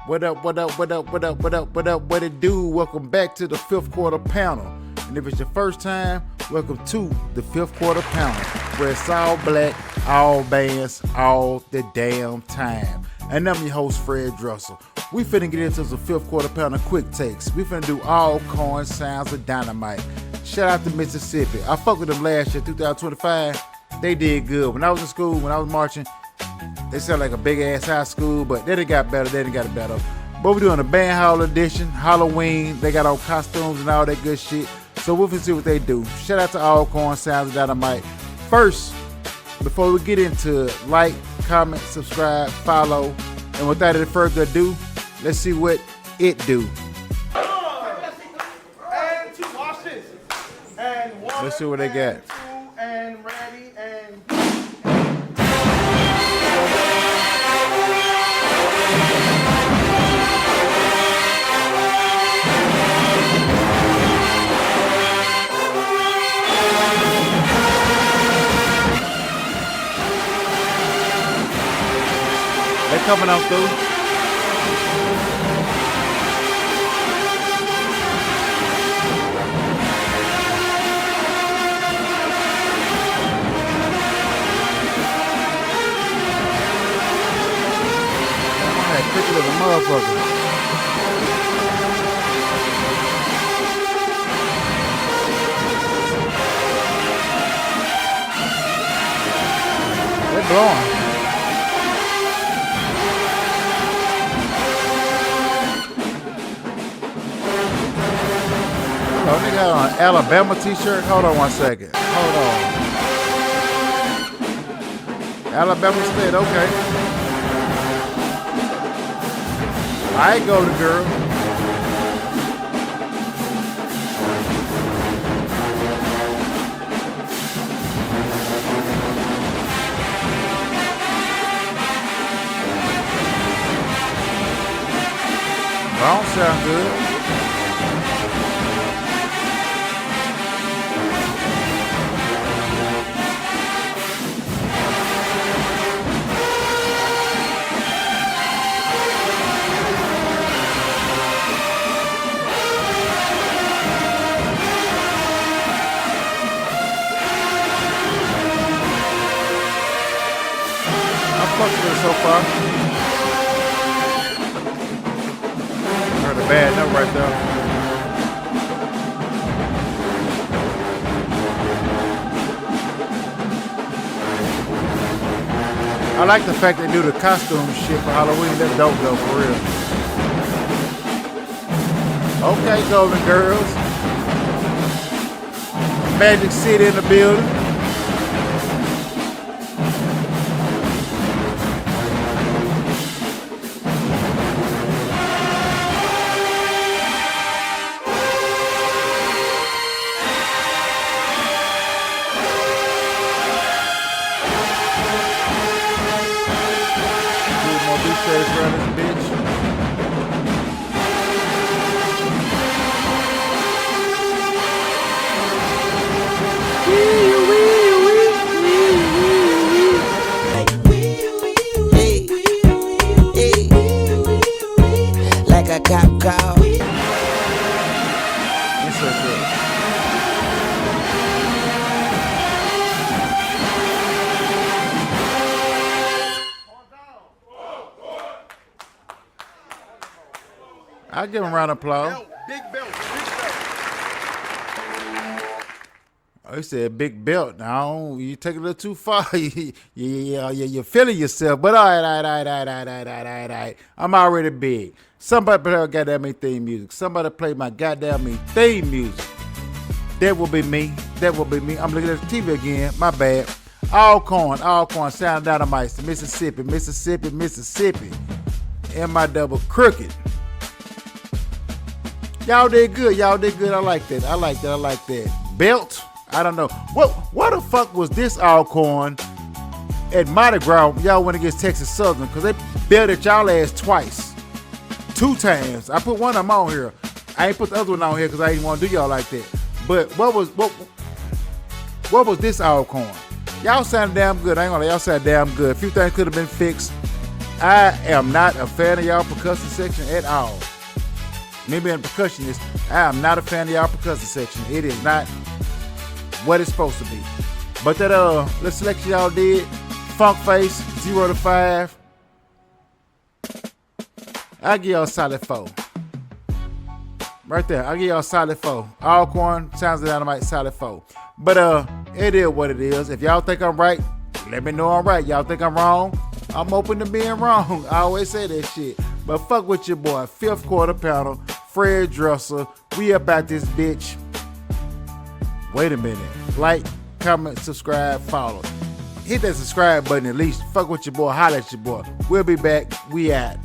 What up, what up, what up, what up, what up, what up, what it do? Welcome back to the fifth quarter panel. And if it's your first time, welcome to the fifth quarter panel, where it's all black, all bands, all the damn time. And I'm your host, Fred Russell. We finna get into some fifth quarter panel quick takes. We finna do Alcorn sounds of Dyn-O-Mite. Shout out to Mississippi. I fucked with them last year, 2025. They did good. When I was in school, when I was marching, they sound like a big ass high school, but they done got better. They done got better. But we're doing a band hall edition, Halloween. They got all costumes and all that good shit. So we'll see what they do. Shout out to Alcorn sounds of Dyn-O-Mite. First, before we get into it, like, comment, subscribe, follow, and without any further ado, let's see what it do. And two, watch this. And one, let's see what they got. Two, and ready, and They're coming out through. Quick little motherfucker. They're blowing. Oh, they got on an Alabama t-shirt. Hold on one second. Hold on. Alabama State, okay. I go to girl. Don't sound good. So far. Heard a bad note right there. I like the fact they do the costume shit for Halloween. That's dope though, for real. Okay, Golden Girls. Magic City in the building. Like a cop call. It's so good. I'll give him a round of applause. big belt, big belt. Oh, he said big belt. Now you take it a little too far. You're feeling yourself. But all right. I'm already big. Somebody play my goddamn me theme music. Somebody play my goddamn me theme music. That will be me. That will be me. I'm looking at the TV again. My bad. Alcorn, sound Dyn-O-Mite, Mississippi. And my double crooked. Y'all did good. I like that. Belt. I don't know. What the fuck was this Alcorn at Mardi Gras? Y'all went against Texas Southern because they belted y'all ass twice. 2 times. I put one of them on here. I ain't put the other one on here because I didn't want to do y'all like that. But what was this Alcorn? Y'all sounded damn good. I ain't gonna lie, y'all sounded damn good. A few things could have been fixed. I am not a fan of y'all percussion section at all. Me being a percussionist, I am not a fan of y'all percussion section. It is not what it's supposed to be. But that the selection y'all did, Funk Face, 0 to 5. I give y'all a solid 4. Right there, I give y'all a solid 4. Alcorn, Sounds of Dyn-O-Mite, solid 4. But it is what it is. If y'all think I'm right, let me know I'm right. Y'all think I'm wrong, I'm open to being wrong. I always say that shit. But fuck with your boy, 5th quarter pounder, Fred Dresser. We about this bitch. Wait a minute. Like, comment, subscribe, follow. Hit that subscribe button at least. Fuck with your boy, holla at your boy. We'll be back. We out.